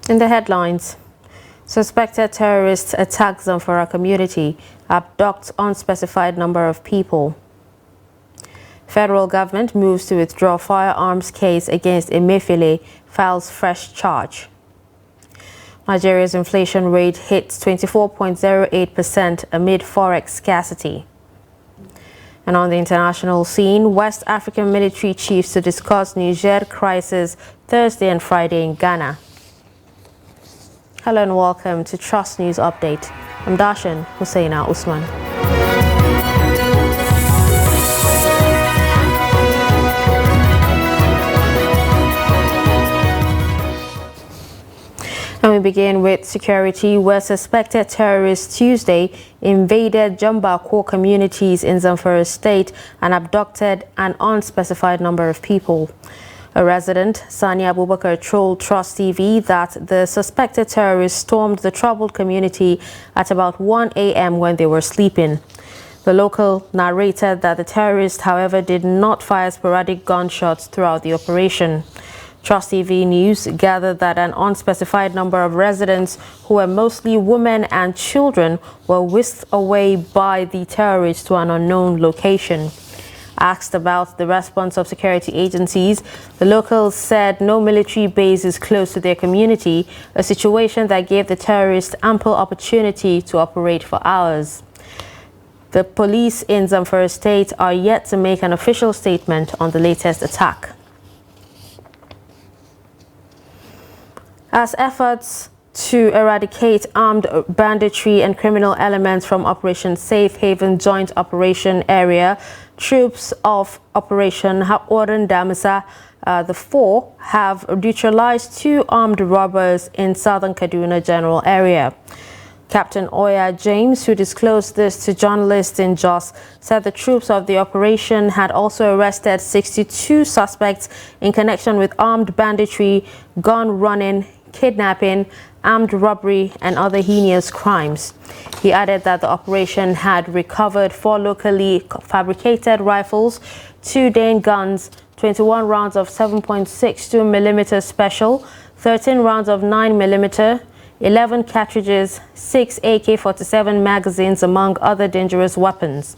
In the headlines, suspected terrorists attack Zamfara community, abduct unspecified number of people. Federal government moves to withdraw firearms case against Emefiele, files fresh charge. Nigeria's inflation rate hits 24.08% amid forex scarcity. And on the international scene, West African military chiefs to discuss Niger crisis Thursday and Friday in Ghana. Hello and welcome to Trust News Update. I'm Darshan Hussaina Usman. And we begin with security, where suspected terrorists Tuesday invaded Jambako communities in Zamfara state and abducted an unspecified number of people. A resident, Sani Abubakar, told Trust TV that the suspected terrorists stormed the troubled community at about 1 a.m. when they were sleeping. The local narrated that the terrorists, however, did not fire sporadic gunshots throughout the operation. Trust TV News gathered that an unspecified number of residents, who were mostly women and children, were whisked away by the terrorists to an unknown location. Asked about the response of security agencies, the locals said no military base is close to their community, a situation that gave the terrorists ample opportunity to operate for hours. The police in Zamfara state are yet to make an official statement on the latest attack. As efforts to eradicate armed banditry and criminal elements from Operation Safe Haven Joint Operation Area, troops of Operation Ordon Damisa, the 4, have neutralized 2 armed robbers in southern Kaduna General Area. Captain Oya James, who disclosed this to journalists in Jos, said the troops of the operation had also arrested 62 suspects in connection with armed banditry, gun running, kidnapping, armed robbery, and other heinous crimes. He added that the operation had recovered 4 locally fabricated rifles, 2 Dane guns, 21 rounds of 7.62mm special, 13 rounds of 9mm, 11 cartridges, 6 AK-47 magazines, among other dangerous weapons.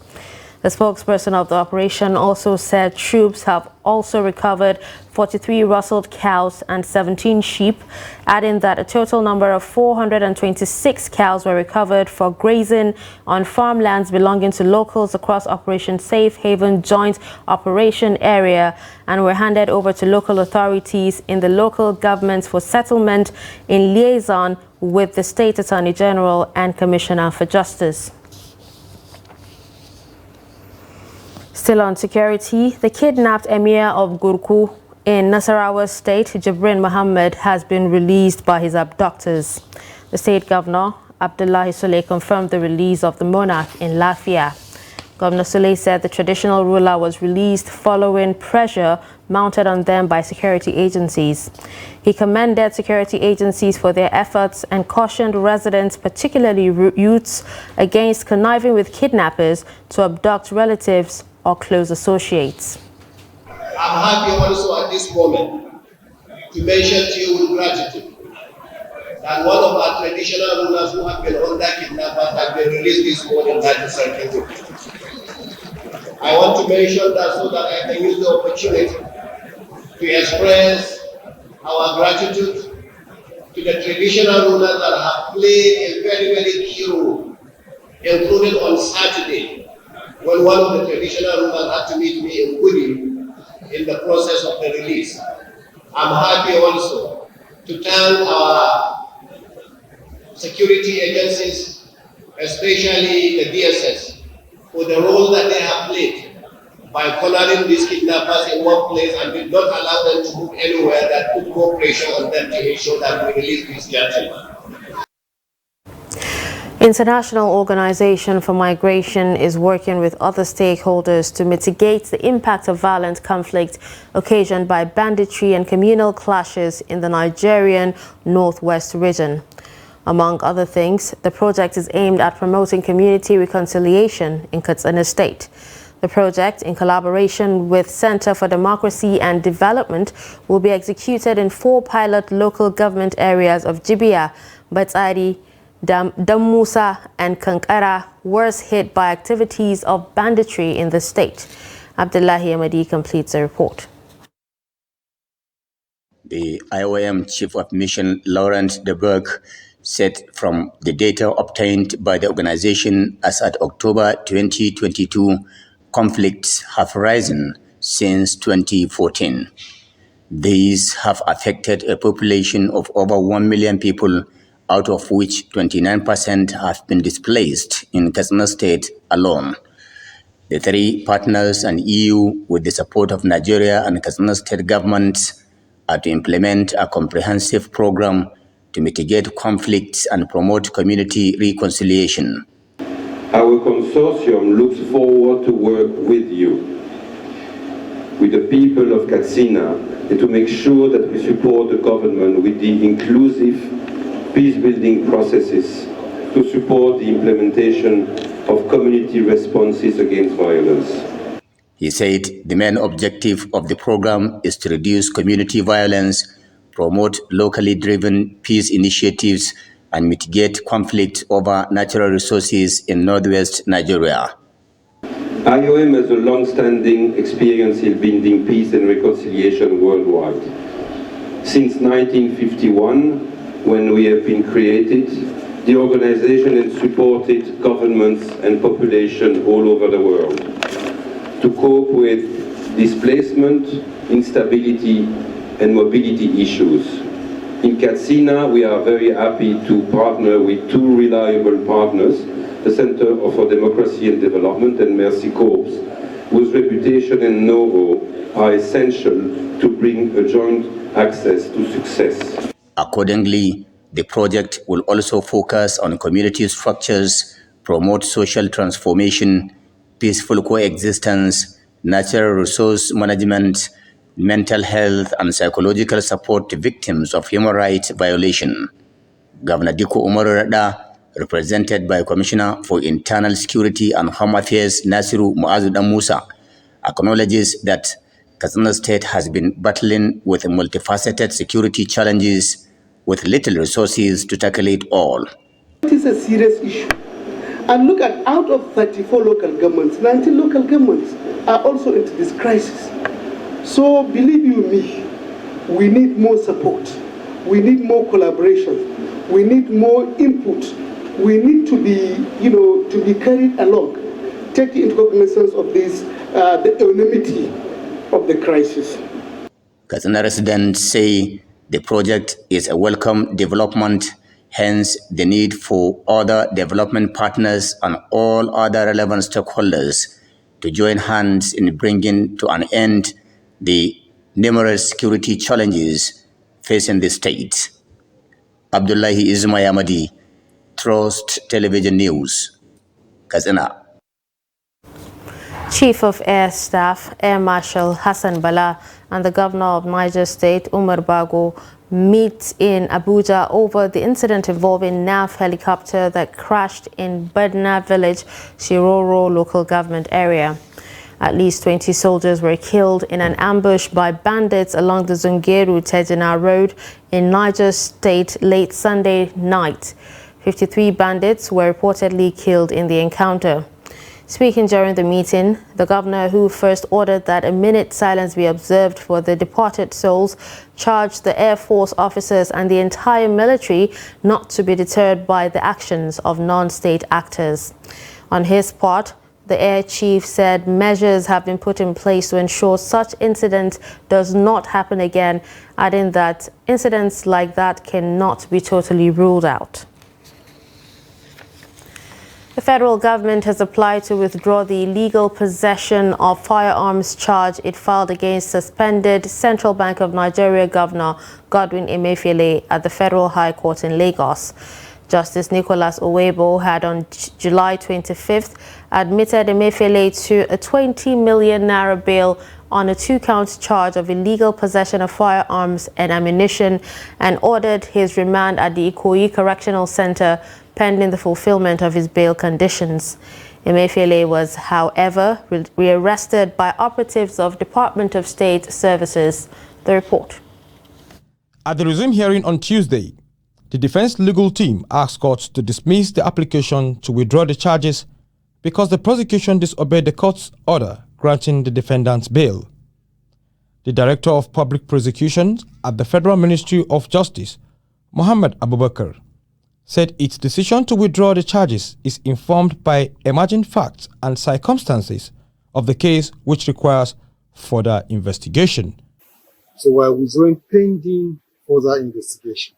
The spokesperson of the operation also said troops have also recovered 43 rustled cows and 17 sheep, adding that a total number of 426 cows were recovered for grazing on farmlands belonging to locals across Operation Safe Haven Joint Operation Area and were handed over to local authorities in the local governments for settlement in liaison with the State Attorney General and Commissioner for Justice. Still on security, the kidnapped Emir of Gurku in Nasarawa State, Jibrin Mohammed, has been released by his abductors. The state governor, Abdullahi Sule, confirmed the release of the monarch in Lafia. Governor Sule said the traditional ruler was released following pressure mounted on them by security agencies. He commended security agencies for their efforts and cautioned residents, particularly youths, against conniving with kidnappers to abduct relatives or close associates. I'm happy also at this moment to mention to you with gratitude that one of our traditional rulers who have been under kidnappers has been released this morning by the circuit. I want to mention that so that I can use the opportunity to express our gratitude to the traditional rulers that have played a very, very key role, including on Saturday, when one of the traditional rulers had to meet me in Kudi in the process of the release. I'm happy also to thank our security agencies, especially the DSS, for the role that they have played by cornering these kidnappers in one place and did not allow them to move anywhere, that put more pressure on them to ensure that we release these gentlemen. International Organization for Migration is working with other stakeholders to mitigate the impact of violent conflict occasioned by banditry and communal clashes in the Nigerian northwest region. Among other things, the project is aimed at promoting community reconciliation in Katsina State. The project, in collaboration with Center for Democracy and Development, will be executed in 4 pilot local government areas of Jibia, Batsari, Damusa and Kankara, worst hit by activities of banditry in the state. Abdullahi Amadi completes the report. The IOM Chief of Mission, Laurent de Berg, said from the data obtained by the organization as at October 2022, conflicts have risen since 2014. These have affected a population of over 1 million people, out of which 29% have been displaced in Katsina State alone. The 3 partners and EU, with the support of Nigeria and Katsina State governments, are to implement a comprehensive program to mitigate conflicts and promote community reconciliation. Our consortium looks forward to work with you, with the people of Katsina, and to make sure that we support the government with the inclusive peace-building processes to support the implementation of community responses against violence. He said the main objective of the program is to reduce community violence, promote locally driven peace initiatives, and mitigate conflict over natural resources in northwest Nigeria. IOM has a long-standing experience in building peace and reconciliation worldwide. Since 1951, when we have been created, the organization has supported governments and population all over the world to cope with displacement, instability, and mobility issues. In Katsina, we are very happy to partner with 2 reliable partners, the Center for Democracy and Development and Mercy Corps, whose reputation and know-how are essential to bring a joint access to success. Accordingly, the project will also focus on community structures, promote social transformation, peaceful coexistence, natural resource management, mental health and psychological support to victims of human rights violation. Governor Diko Umaru Rada, represented by Commissioner for Internal Security and Home Affairs Nasiru Muazu Musa, acknowledges that Katsina State has been battling with multifaceted security challenges with little resources to tackle it all. It is a serious issue. And look at, out of 34 local governments, 19 local governments are also into this crisis. So believe you me, we need more support. We need more collaboration. We need more input. We need to be, to be carried along, taking into cognizance of this, the enormity of the crisis. Katsina residents say the project is a welcome development, hence the need for other development partners and all other relevant stakeholders to join hands in bringing to an end the numerous security challenges facing the state. Abdullahi Ismail Amadi, Trust Television News, Katsina. Chief of Air Staff, Air Marshal Hassan Bala, and the Governor of Niger State, Umar Bago, meet in Abuja over the incident involving NAF helicopter that crashed in Badna Village, Shiroro local government area. At least 20 soldiers were killed in an ambush by bandits along the Zungeru-Tejina Road in Niger State late Sunday night. 53 bandits were reportedly killed in the encounter. Speaking during the meeting, the governor, who first ordered that a minute silence be observed for the departed souls, charged the Air Force officers and the entire military not to be deterred by the actions of non-state actors. On his part, the Air Chief said measures have been put in place to ensure such incident does not happen again, adding that incidents like that cannot be totally ruled out. The federal government has applied to withdraw the illegal possession of firearms charge it filed against suspended Central Bank of Nigeria Governor Godwin Emefiele at the Federal High Court in Lagos. Justice Nicholas Owebo had on July 25th admitted Emefiele to a 20 million naira bail on a 2-count charge of illegal possession of firearms and ammunition and ordered his remand at the Ikoyi Correctional Center pending the fulfillment of his bail conditions. Emefiele was, however, rearrested by operatives of Department of State Services. The report. At the resumed hearing on Tuesday, the defense legal team asked courts to dismiss the application to withdraw the charges because the prosecution disobeyed the court's order granting the defendants bail. The Director of Public Prosecutions at the Federal Ministry of Justice, Mohammed Abubakar, said its decision to withdraw the charges is informed by emerging facts and circumstances of the case, which requires further investigation. So we're withdrawing pending further investigation,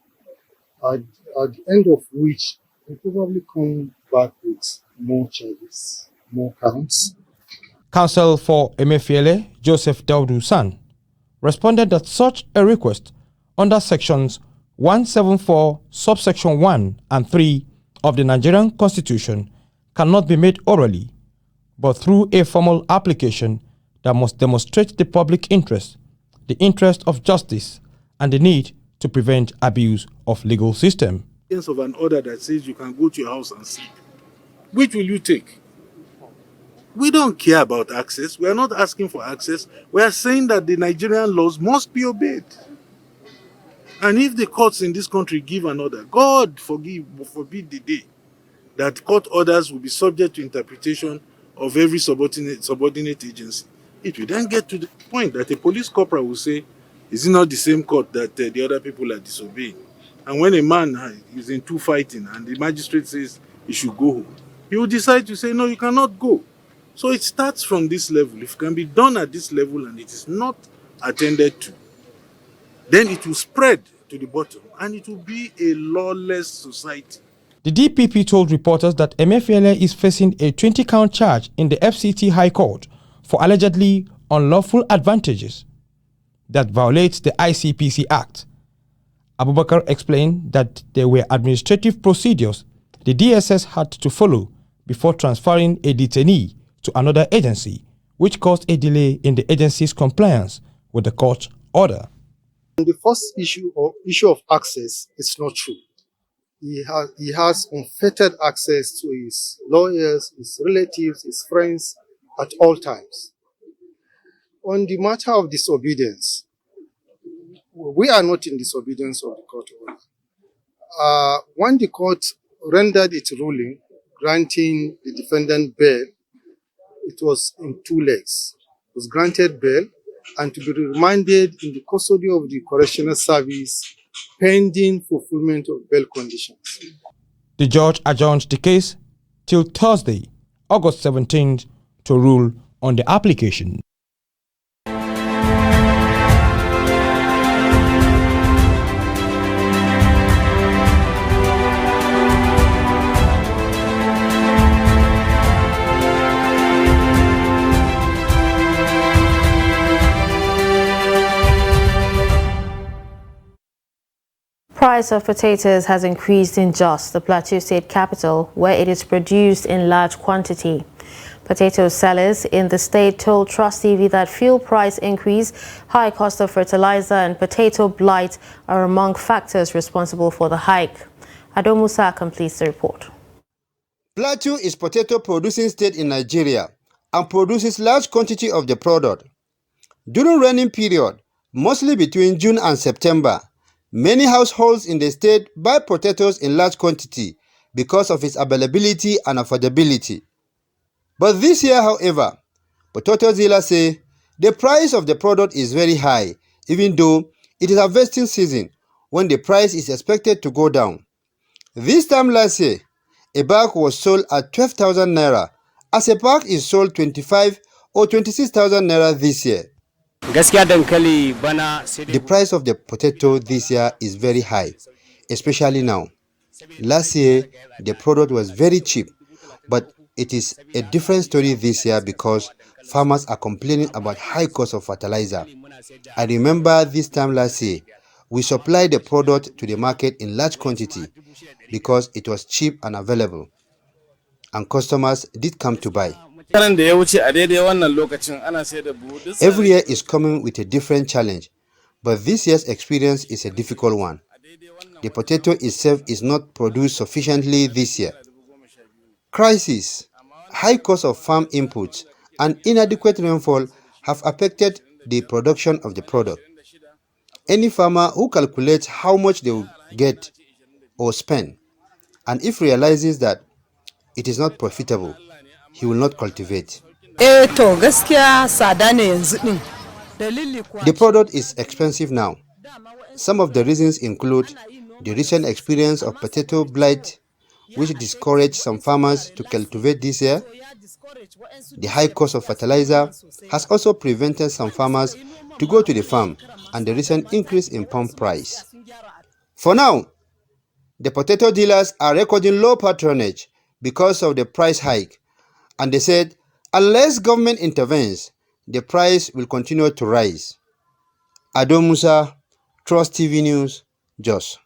at the end of which we'll probably come back with more charges, more counts. Counsel for Emefiele, Joseph Daudu San, responded that such a request under sections 174, subsection 1 and 3 of the Nigerian Constitution cannot be made orally, but through a formal application that must demonstrate the public interest, the interest of justice, and the need to prevent abuse of legal system. Of an order that says you can go to your house and sleep, which will you take? We don't care about access. We are not asking for access. We are saying that the Nigerian laws must be obeyed. And if the courts in this country give an order, God forbid the day that court orders will be subject to interpretation of every subordinate agency. It will then get to the point that a police corporal will say, is it not the same court that the other people are disobeying? And when a man is in two fighting and the magistrate says he should go home, he will decide to say, no, you cannot go. So it starts from this level. If it can be done at this level and it is not attended to, then it will spread to the bottom and it will be a lawless society. The DPP told reporters that Emefiele is facing a 20-count charge in the FCT High Court for allegedly unlawful advantages that violates the ICPC Act. Abubakar explained that there were administrative procedures the DSS had to follow before transferring a detainee to another agency, which caused a delay in the agency's compliance with the court order. The first issue of access is not true. He has unfettered access to his lawyers, his relatives, his friends at all times. On the matter of disobedience, we are not in disobedience of the court order. When the court rendered its ruling granting the defendant bail, it was in two legs. It was granted bail and to be remanded in the custody of the correctional service pending fulfillment of bail conditions. The judge adjourned the case till Thursday, August 17th, to rule on the application. Price of potatoes has increased in Jos, the Plateau State capital, where it is produced in large quantity. Potato sellers in the state told Trust TV that fuel price increase, high cost of fertilizer and potato blight are among factors responsible for the hike. Ado Musa completes the report. Plateau is potato producing state in Nigeria and produces large quantity of the product. During rainy period, mostly between June and September, many households in the state buy potatoes in large quantity because of its availability and affordability. But this year, however, potato dealers say the price of the product is very high, even though it is harvesting season when the price is expected to go down. This time last year, a bag was sold at 12,000 naira, as a bag is sold 25 or 26,000 naira this year. The price of the potato this year is very high, especially now. Last year, the product was very cheap, but it is a different story this year because farmers are complaining about high cost of fertilizer. I remember this time last year, we supplied the product to the market in large quantity because it was cheap and available, and customers did come to buy. Every year is coming with a different challenge, but this year's experience is a difficult one. The potato itself is not produced sufficiently this year. Crisis high cost of farm inputs, and inadequate rainfall have affected the production of the product. Any farmer who calculates how much they will get or spend, and if realizes that it is not profitable, he will not cultivate. The product is expensive now. Some of the reasons include the recent experience of potato blight, which discouraged some farmers to cultivate this year. The high cost of fertilizer has also prevented some farmers to go to the farm, and the recent increase in pump price. For now, the potato dealers are recording low patronage because of the price hike, and they said unless government intervenes, the price will continue to rise. Ado Musa, Trust TV News, Jos.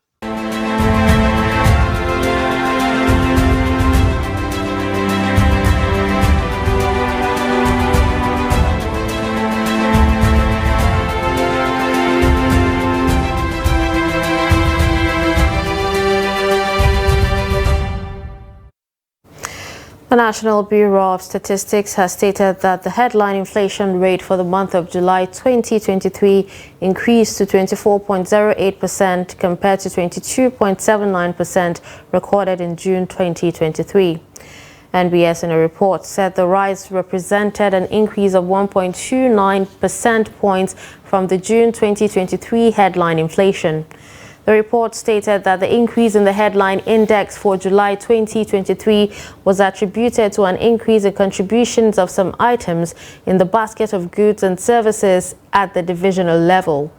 The National Bureau of Statistics has stated that the headline inflation rate for the month of July 2023 increased to 24.08% compared to 22.79% recorded in June 2023. NBS in a report said the rise represented an increase of 1.29 percentage points from the June 2023 headline inflation. The report stated that the increase in the headline index for July 2023 was attributed to an increase in contributions of some items in the basket of goods and services at the divisional level.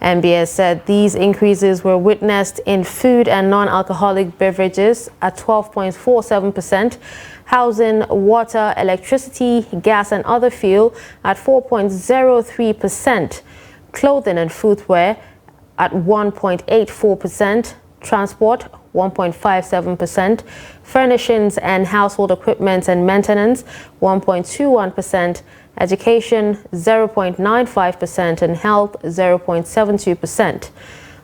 NBS said these increases were witnessed in food and non-alcoholic beverages at 12.47%, housing, water, electricity, gas and other fuel at 4.03%, clothing and footwear at 1.84%, transport 1.57%, furnishings and household equipment and maintenance 1.21%, education 0.95%, and health 0.72%.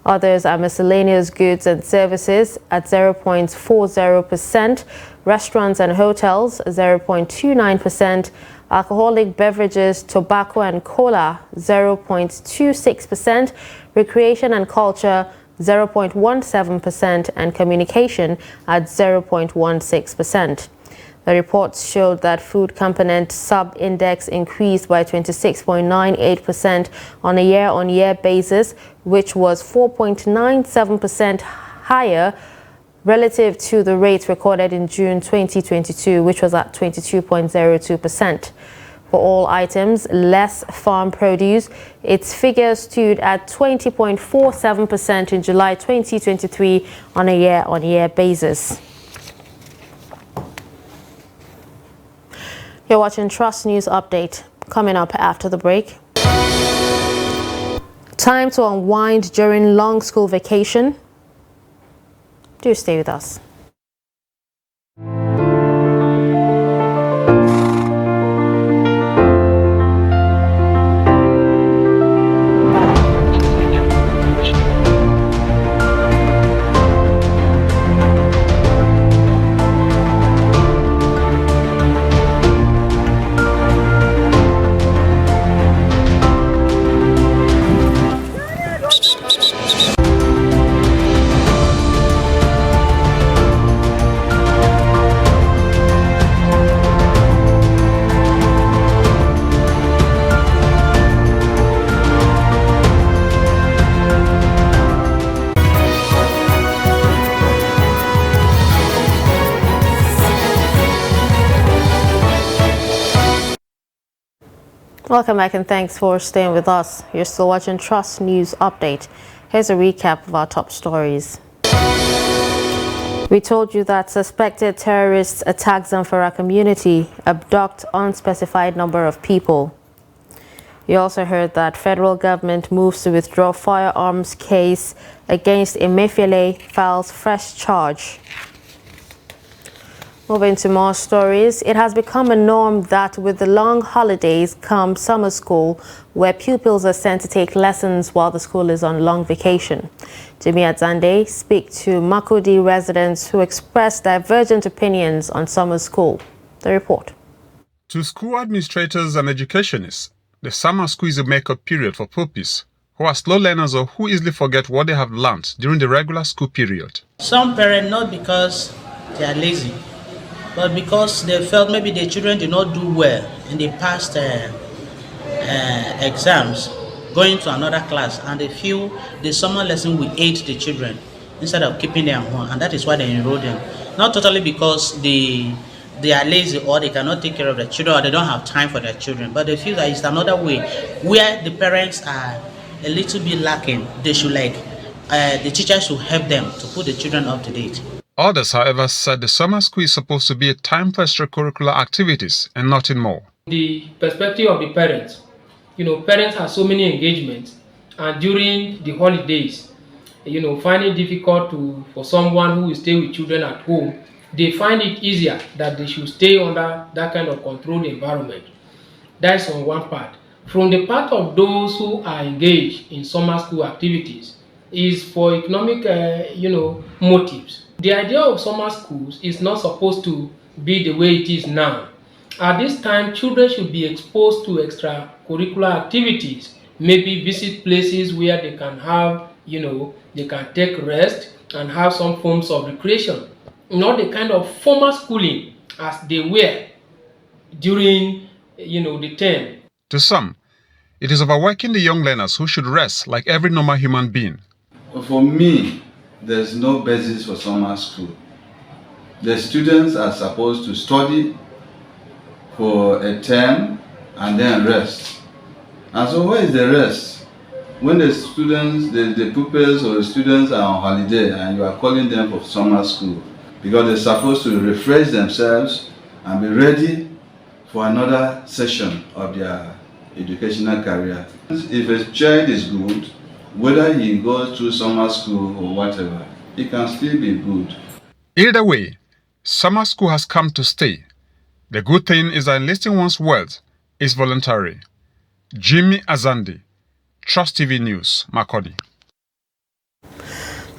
Others are miscellaneous goods and services at 0.40%, restaurants and hotels 0.29%, alcoholic beverages, tobacco and cola 0.26%, recreation and culture 0.17%, and communication at 0.16%. The report showed that food component sub-index increased by 26.98% on a year-on-year basis, which was 4.97% higher relative to the rate recorded in June 2022, which was at 22.02%. For all items less farm produce, its figure stood at 20.47% in July 2023 on a year-on-year basis. You're watching Trust News Update. Coming up after the break. Time to unwind during long school vacation. Do stay with us. Welcome back and thanks for staying with us. You're still watching Trust News Update. Here's a recap of our top stories. We told you that suspected terrorists attack Zamfara community, abduct unspecified number of people. You also heard that federal government moves to withdraw firearms case against Emefiele, files fresh charge. Moving to more stories, it has become a norm that with the long holidays come summer school, where pupils are sent to take lessons while the school is on long vacation. Jimmy Adzande speak to Makurdi residents who expressed divergent opinions on summer school. The report. To school administrators and educationists, the summer school is a make-up period for pupils who are slow learners or who easily forget what they have learned during the regular school period. Some parents, not because they are lazy, but because they felt maybe their children did not do well in the past exams, going to another class, and they feel the summer lesson will aid the children instead of keeping them home, and that is why they enroll them. Not totally because they are lazy or they cannot take care of their children or they don't have time for their children, but they feel that it's another way where the parents are a little bit lacking. They should the teachers should help them to put the children up to date. Others, however, said the summer school is supposed to be a time for extracurricular activities and nothing more. The perspective of the parents, parents have so many engagements, and during the holidays, find it difficult for someone who will stay with children at home. They find it easier that they should stay under that kind of controlled environment. That's on one part. From the part of those who are engaged in summer school activities is for economic, motives. The idea of summer schools is not supposed to be the way it is now. At this time, children should be exposed to extracurricular activities, maybe visit places where they can have, they can take rest and have some forms of recreation. Not the kind of formal schooling as they were during, the term. To some, it is overworking the young learners who should rest like every normal human being. For me, there's no basis for summer school. The students are supposed to study for a term and then rest. And so where is the rest? When the students, the pupils or the students are on holiday and you are calling them for summer school, because they're supposed to refresh themselves and be ready for another session of their educational career. If a child is good, whether he goes to summer school or whatever, it can still be good. Either way, summer school has come to stay. The good thing is that enlisting one's wealth is voluntary. Jimmy Azandi, Trust TV News, Makurdi.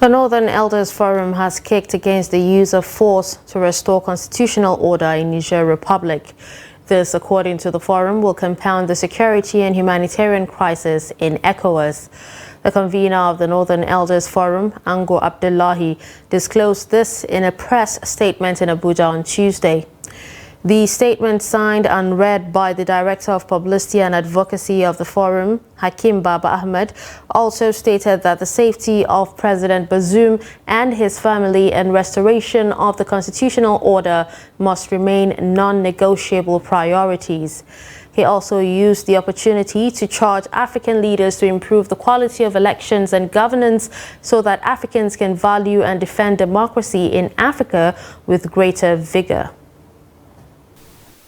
The Northern Elders Forum has kicked against the use of force to restore constitutional order in Niger Republic. This, according to the forum, will compound the security and humanitarian crisis in ECOWAS. The convener of the Northern Elders Forum, Ango Abdullahi, disclosed this in a press statement in Abuja on Tuesday. The statement, signed and read by the Director of Publicity and Advocacy of the Forum, Hakim Baba Ahmed, also stated that the safety of President Bazoum and his family and restoration of the constitutional order must remain non-negotiable priorities. He also used the opportunity to charge African leaders to improve the quality of elections and governance so that Africans can value and defend democracy in Africa with greater vigor.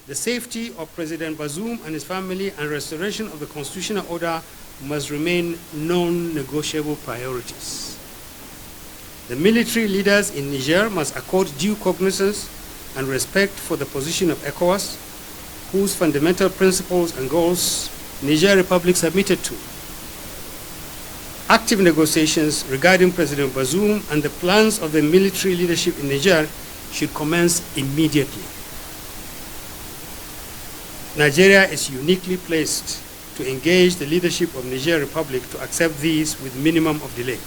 The safety of President Bazoum and his family and restoration of the constitutional order must remain non-negotiable priorities. The military leaders in Niger must accord due cognizance and respect for the position of ECOWAS, whose fundamental principles and goals Niger Republic submitted to. Active negotiations regarding President Bazoum and the plans of the military leadership in Niger should commence immediately. Nigeria is uniquely placed to engage the leadership of Niger Republic to accept these with minimum of delay.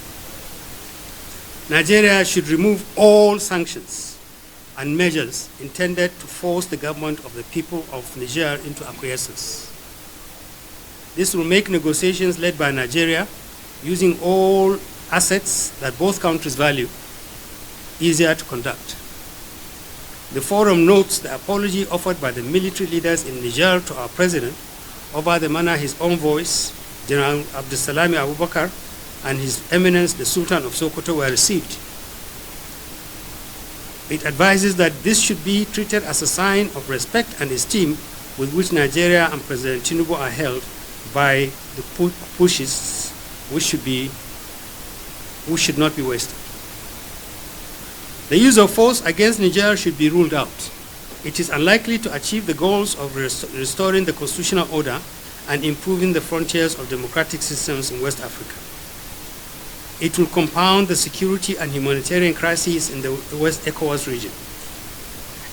Nigeria should remove all sanctions and measures intended to force the government of the people of Niger into acquiescence. This will make negotiations led by Nigeria, using all assets that both countries value, easier to conduct. The forum notes the apology offered by the military leaders in Niger to our president over the manner his envoys, General Abdulsalami Abubakar and His Eminence the Sultan of Sokoto, were received. It advises that this should be treated as a sign of respect and esteem with which Nigeria and President Tinubu are held by the pushes which should not be wasted. The use of force against Niger should be ruled out. It is unlikely to achieve the goals of restoring the constitutional order and improving the frontiers of democratic systems in West Africa. It will compound the security and humanitarian crises in the West ECOWAS region.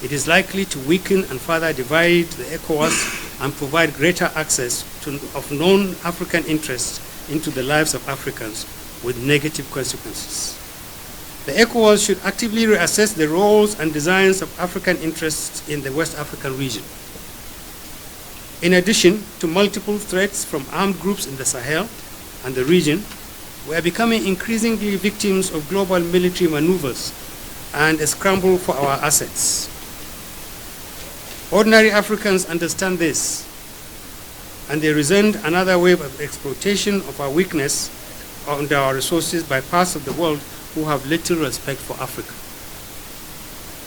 it is likely to weaken and further divide the ECOWAS and provide greater access of non-African interests into the lives of Africans with negative consequences. The ECOWAS should actively reassess the roles and designs of African interests in the West African region. In addition to multiple threats from armed groups in the Sahel and the region, we are becoming increasingly victims of global military maneuvers and a scramble for our assets. Ordinary Africans understand this, and they resent another wave of exploitation of our weakness and our resources by parts of the world who have little respect for Africa.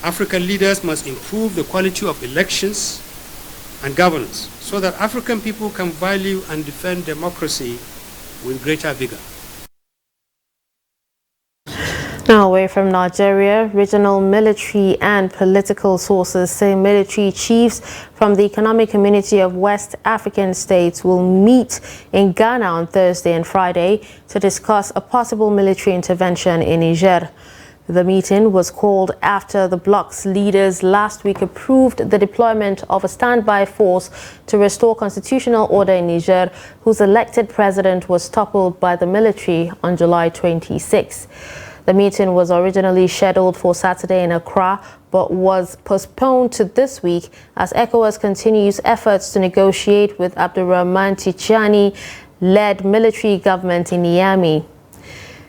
African leaders must improve the quality of elections and governance so that African people can value and defend democracy with greater vigor. Now, away from Nigeria, regional military and political sources say military chiefs from the Economic Community of West African States will meet in Ghana on Thursday and Friday to discuss a possible military intervention in Niger. The meeting was called after the bloc's leaders last week approved the deployment of a standby force to restore constitutional order in Niger, whose elected president was toppled by the military on July 26. The meeting was originally scheduled for Saturday in Accra, but was postponed to this week as ECOWAS continues efforts to negotiate with Abdurrahman Tijani-led military government in Niamey.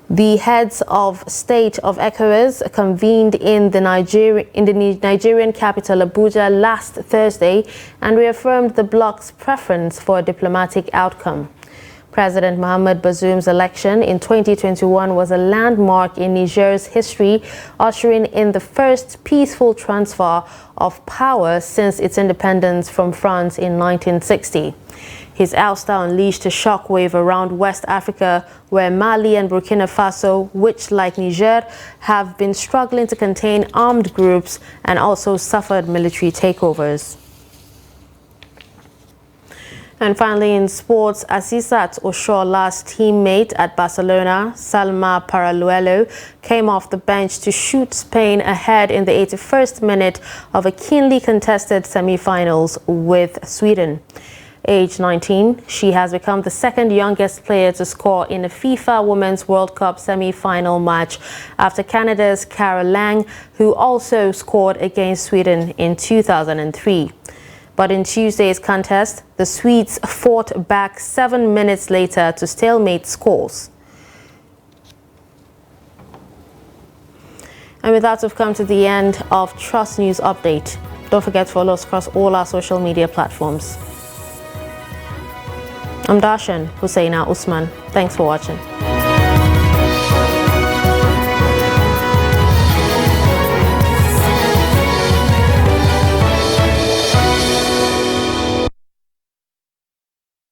The heads of state of ECOWAS convened in the Nigerian capital Abuja last Thursday and reaffirmed the bloc's preference for a diplomatic outcome. President Mohamed Bazoum's election in 2021 was a landmark in Niger's history, ushering in the first peaceful transfer of power since its independence from France in 1960. His ouster unleashed a shockwave around West Africa, where Mali and Burkina Faso, which, like Niger, have been struggling to contain armed groups and also suffered military takeovers. And finally, in sports, Asisat Oshola's teammate at Barcelona, Salma Paraluelo, came off the bench to shoot Spain ahead in the 81st minute of a keenly contested semi-finals with Sweden. Aged 19, she has become the second youngest player to score in a FIFA Women's World Cup semi-final match after Canada's Cara Lang, who also scored against Sweden in 2003. But in Tuesday's contest, the Swedes fought back 7 minutes later to stalemate scores. And with that, we've come to the end of Trust News Update. Don't forget to follow us across all our social media platforms. I'm Darshan Husseina Usman. Thanks for watching.